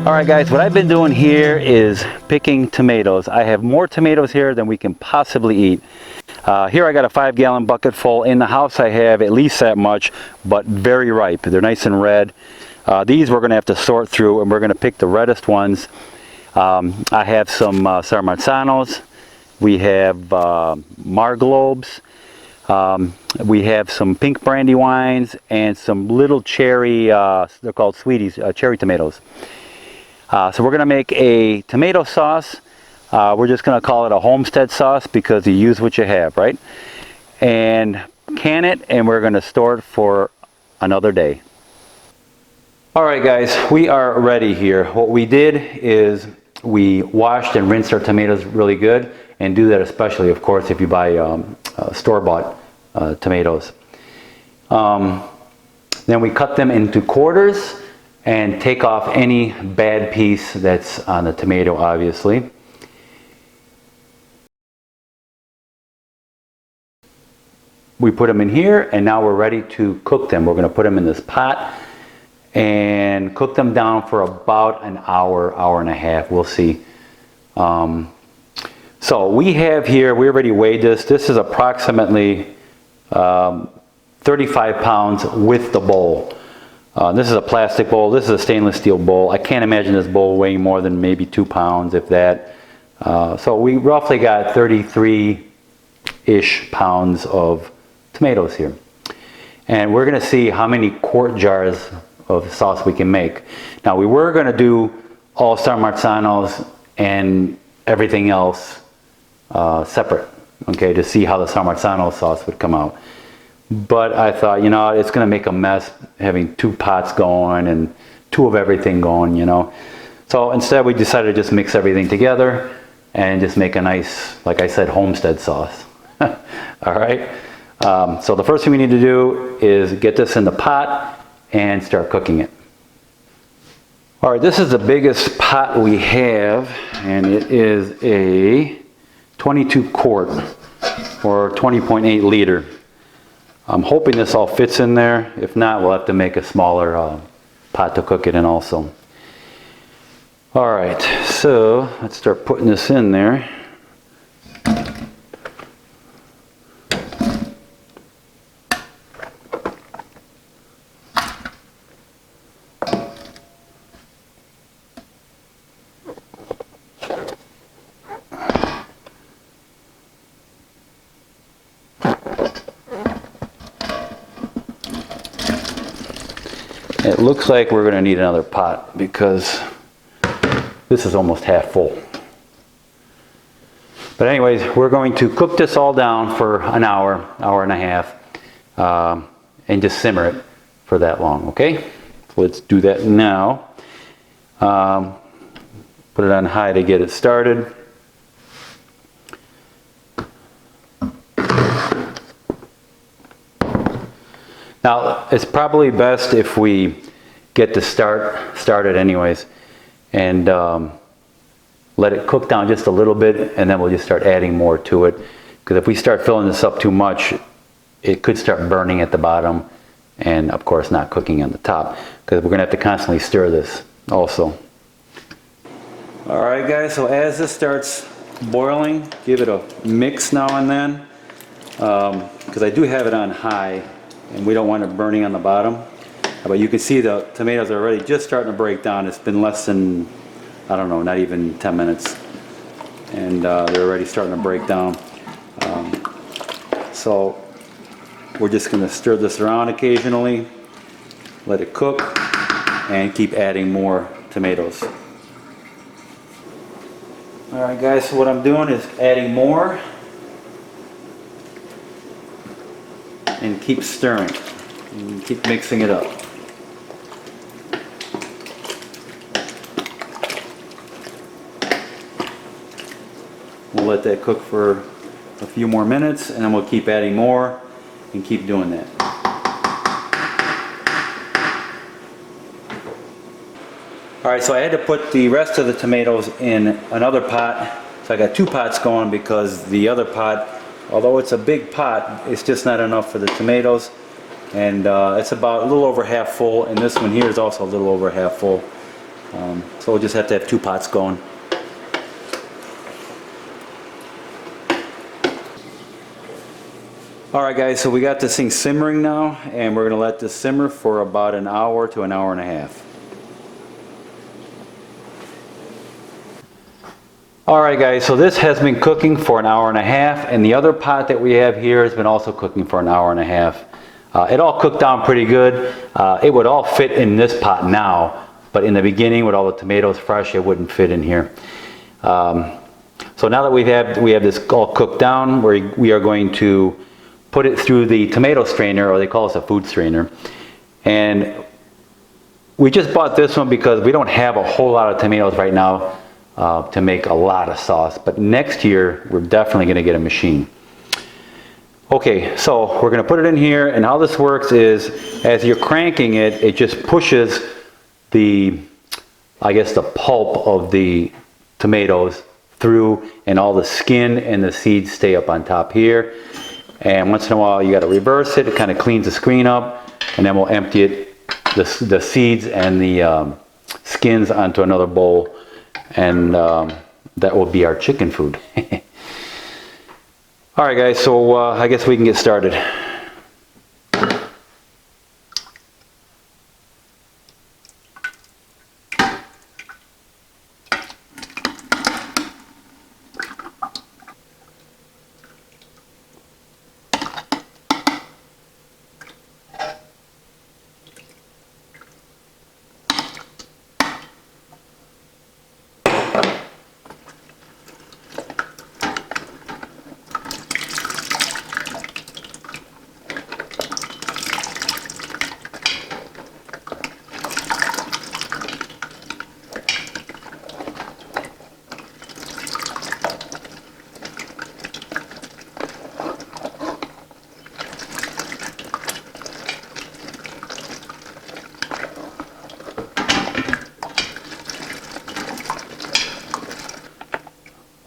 Alright guys, what I've been doing here is picking tomatoes. I have more tomatoes here than we can possibly eat. Here I got a 5-gallon bucket full. In the house I have at least that much, but very ripe. They're nice and red. These we're going to have to sort through, and we're going to pick the reddest ones. I have some Sarmatzanos. We have Marglobes. We have some pink brandywines and some little cherry, they're called sweeties, cherry tomatoes. So we're going to make a tomato sauce. We're just going to call it a homestead sauce because you use what you have, right? And can it, and we're going to store it for another day. Alright guys, we are ready here. What we did is we washed and rinsed our tomatoes really good, and do that especially, of course, if you buy store-bought tomatoes. Then we cut them into quarters and take off any bad piece that's on the tomato, obviously. We put them in here, and now we're ready to cook them. We're going to put them in this pot and cook them down for about an hour, hour and a half. We'll see. So we have here, we already weighed this. This is approximately 35 pounds with the bowl. This is a plastic bowl. This is a stainless steel bowl. I can't imagine this bowl weighing more than maybe 2 pounds, if that. So we roughly got 33-ish pounds of tomatoes here. And we're going to see how many quart jars of sauce we can make. Now we were going to do all Sarmatzanos and everything else separate, okay, to see how the Sarmazzano sauce would come out. But I thought, you know, it's going to make a mess having 2 pots going and 2 of everything going, you know. So instead we decided to just mix everything together and just make a nice, like I said, homestead sauce. All right. So the first thing we need to do is get this in the pot and start cooking it. All right, this is the biggest pot we have, and it is a 22 quart or 20.8 liter. I'm hoping this all fits in there. If not, we'll have to make a smaller pot to cook it in also. All right, so let's start putting this in there. It looks like we're going to need another pot because this is almost half full. But anyways, we're going to cook this all down for an hour, hour and a half, and just simmer it for that long, okay? So let's do that now. Put it on high to get it started. Now, it's probably best if we get the started anyways, and let it cook down just a little bit, and then we'll just start adding more to it. Because if we start filling this up too much, it could start burning at the bottom, and of course not cooking on the top, because we're going to have to constantly stir this also. Alright guys, so as this starts boiling, give it a mix now and then, because I do have it on high, and we don't want it burning on the bottom. But you can see the tomatoes are already just starting to break down. It's been less than, I don't know, not even 10 minutes. And they're already starting to break down. So we're just going to stir this around occasionally, let it cook, and keep adding more tomatoes. Alright guys, so what I'm doing is adding more and keep stirring and keep mixing it up. We'll let that cook for a few more minutes, and then we'll keep adding more and keep doing that. Alright, so I had to put the rest of the tomatoes in another pot. So I got 2 pots going because the other pot, although it's a big pot, it's just not enough for the tomatoes. And it's about a little over half full, and this one here is also a little over half full. So we'll just have to have 2 pots going. Alright guys, so we got this thing simmering now, and we're going to let this simmer for about an hour to an hour and a half. Alright guys, so this has been cooking for an hour and a half, and the other pot that we have here has been also cooking for an hour and a half. It all cooked down pretty good. It would all fit in this pot now, but in the beginning with all the tomatoes fresh, it wouldn't fit in here. So now that we have this all cooked down, we are going to put it through the tomato strainer, or they call this a food strainer. And we just bought this one because we don't have a whole lot of tomatoes right now to make a lot of sauce. But next year, we're definitely going to get a machine. Okay, so we're going to put it in here, and how this works is, as you're cranking it, it just pushes the, I guess, the pulp of the tomatoes through, and all the skin and the seeds stay up on top here. And once in a while you got to reverse it. It kind of cleans the screen up, and then we'll empty it, the seeds and the skins, onto another bowl, and that will be our chicken food. Alright guys, so I guess we can get started.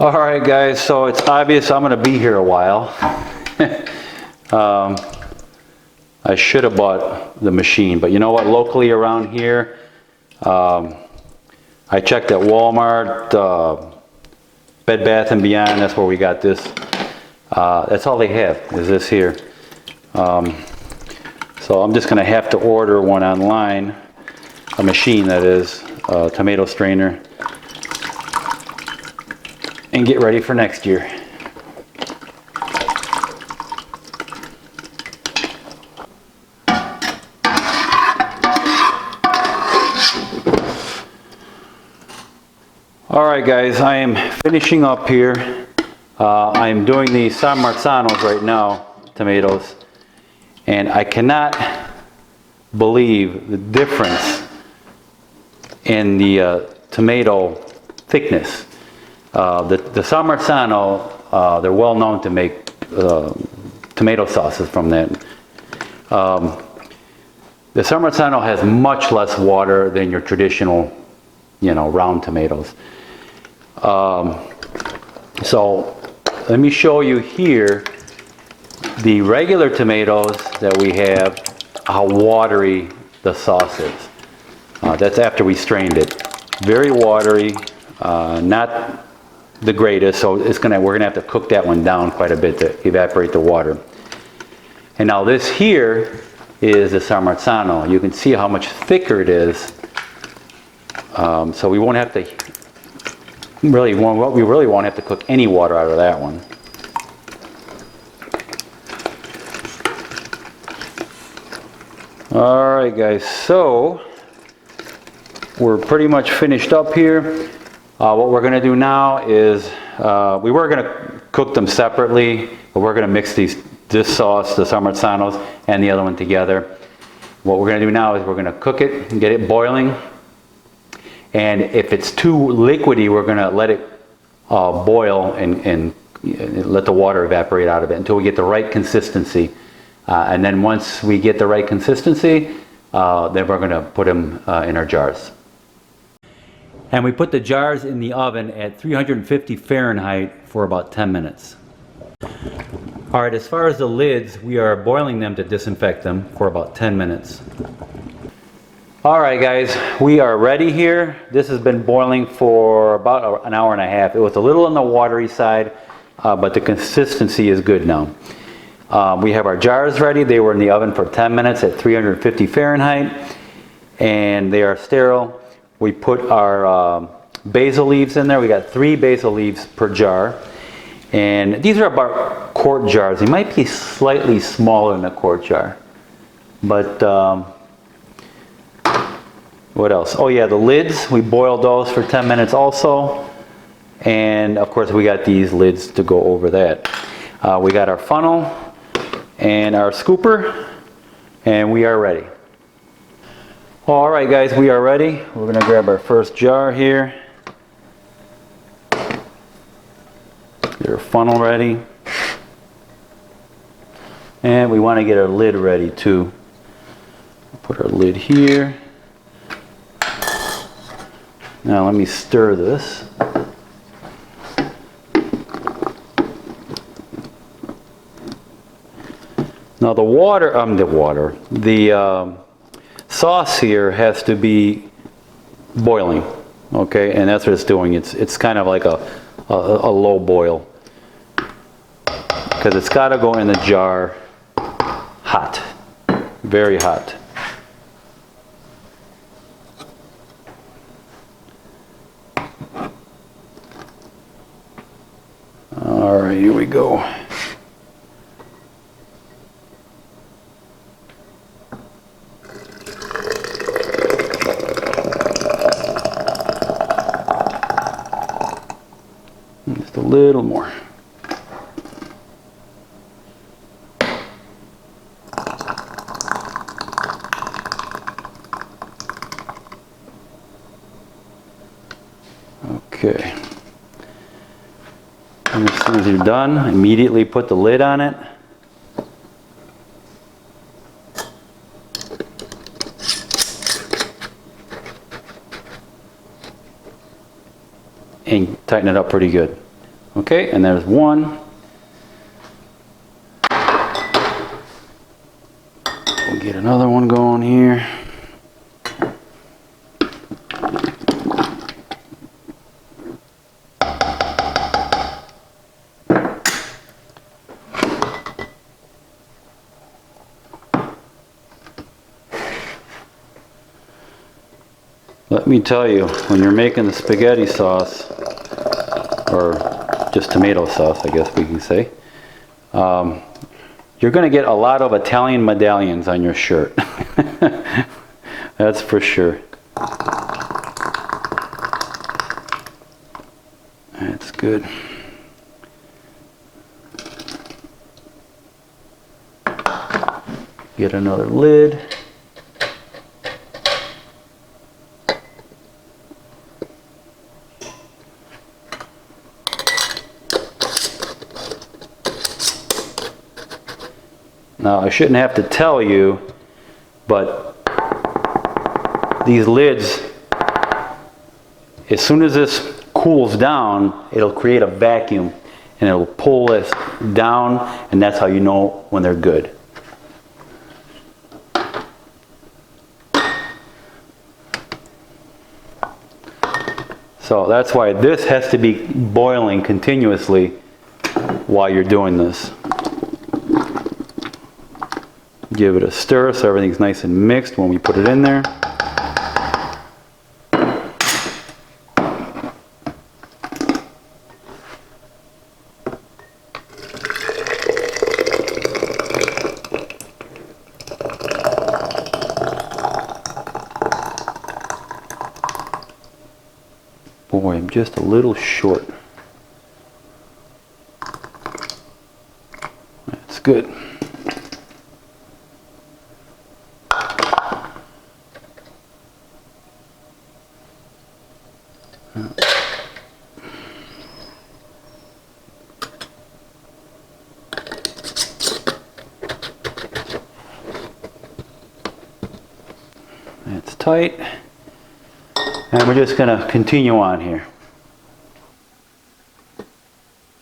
Alright guys, so it's obvious I'm going to be here a while. I should have bought the machine, but you know what, locally around here, I checked at Walmart, Bed Bath & Beyond, that's where we got this. That's all they have, is this here. So I'm just going to have to order one online, a machine that is, a tomato strainer, and get ready for next year. Alright guys, I am finishing up here. I am doing the San Marzanos right now, tomatoes, and I cannot believe the difference in the tomato thickness. The San Marzano, they're well known to make tomato sauces from that. The San Marzano has much less water than your traditional, round tomatoes. So let me show you here the regular tomatoes that we have, how watery the sauce is. That's after we strained it. Very watery, not the greatest, so we're gonna have to cook that one down quite a bit to evaporate the water. And now this here is the San Marzano. You can see how much thicker it is. So we won't have to we really won't have to cook any water out of that one. Alright guys, so we're pretty much finished up here. What we're going to do now is, we were going to cook them separately, but we're going to mix this sauce, the San Marzanos, and the other one together. What we're going to do now is we're going to cook it and get it boiling. And if it's too liquidy, we're going to let it boil and let the water evaporate out of it until we get the right consistency. And then once we get the right consistency, then we're going to put them in our jars. And we put the jars in the oven at 350 Fahrenheit for about 10 minutes. Alright, as far as the lids, we are boiling them to disinfect them for about 10 minutes. All right, guys, we are ready here. This has been boiling for about an hour and a half. It was a little on the watery side, but the consistency is good now. We have our jars ready. They were in the oven for 10 minutes at 350 Fahrenheit, and they are sterile. We put our basil leaves in there. We got 3 basil leaves per jar, and these are about quart jars. They might be slightly smaller than a quart jar, but what else? Oh yeah, the lids, we boiled those for 10 minutes also. And of course we got these lids to go over that. We got our funnel and our scooper, and we are ready. All right, guys, we are ready. We're gonna grab our first jar here. Get our funnel ready. And we wanna get our lid ready too. Put our lid here. Now let me stir this. Now the sauce here has to be boiling, okay? And that's what it's doing. It's kind of like a low boil, because it's got to go in the jar hot, very hot. All right, here we go. Just a little more. Okay. And as soon as you're done, immediately put the lid on it. And tighten it up pretty good. Okay, and there's one. We'll get another one going here. Let me tell you, when you're making the spaghetti sauce, or just tomato sauce, I guess we can say, you're going to get a lot of Italian medallions on your shirt. That's for sure. That's good. Get another lid. Now, I shouldn't have to tell you, but these lids, as soon as this cools down, it'll create a vacuum and it'll pull this down, and that's how you know when they're good. So that's why this has to be boiling continuously while you're doing this. Give it a stir so everything's nice and mixed when we put it in there. Boy, I'm just a little short. That's good. That's tight. And we're just going to continue on here.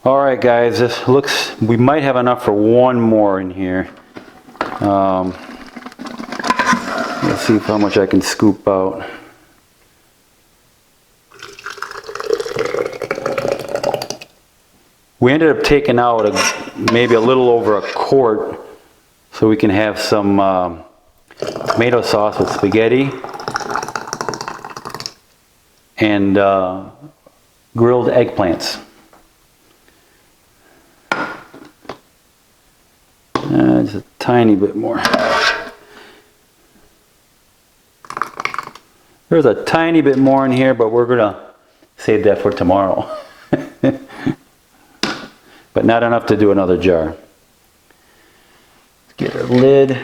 Alright guys, this looks, we might have enough for one more in here. Let's see how much I can scoop out. We ended up taking out maybe a little over a quart so we can have some tomato sauce with spaghetti and grilled eggplants. Just a tiny bit more. There's a tiny bit more in here, but we're gonna save that for tomorrow. But not enough to do another jar. Let's get our lid.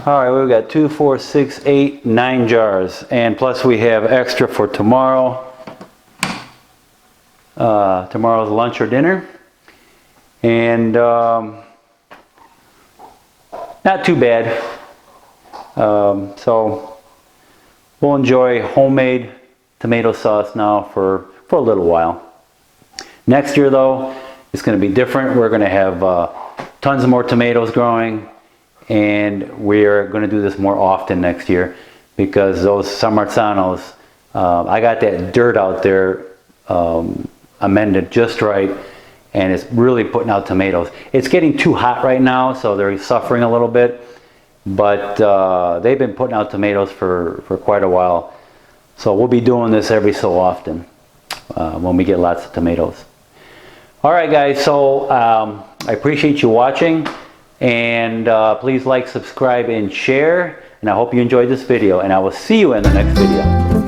All right, we've got 2, 4, 6, 8, 9 jars, and plus we have extra for tomorrow. Tomorrow's lunch or dinner, and not too bad. So we'll enjoy homemade tomato sauce now for a little while. Next year though, it's going to be different. We're going to have tons of more tomatoes growing, and we're going to do this more often next year because those San Marzanos, I got that dirt out there amended just right, and it's really putting out tomatoes. It's getting too hot right now, so they're suffering a little bit, but they've been putting out tomatoes for quite a while. So we'll be doing this every so often when we get lots of tomatoes. All right guys, so I appreciate you watching, and please like, subscribe, and share, and I hope you enjoyed this video, and I will see you in the next video.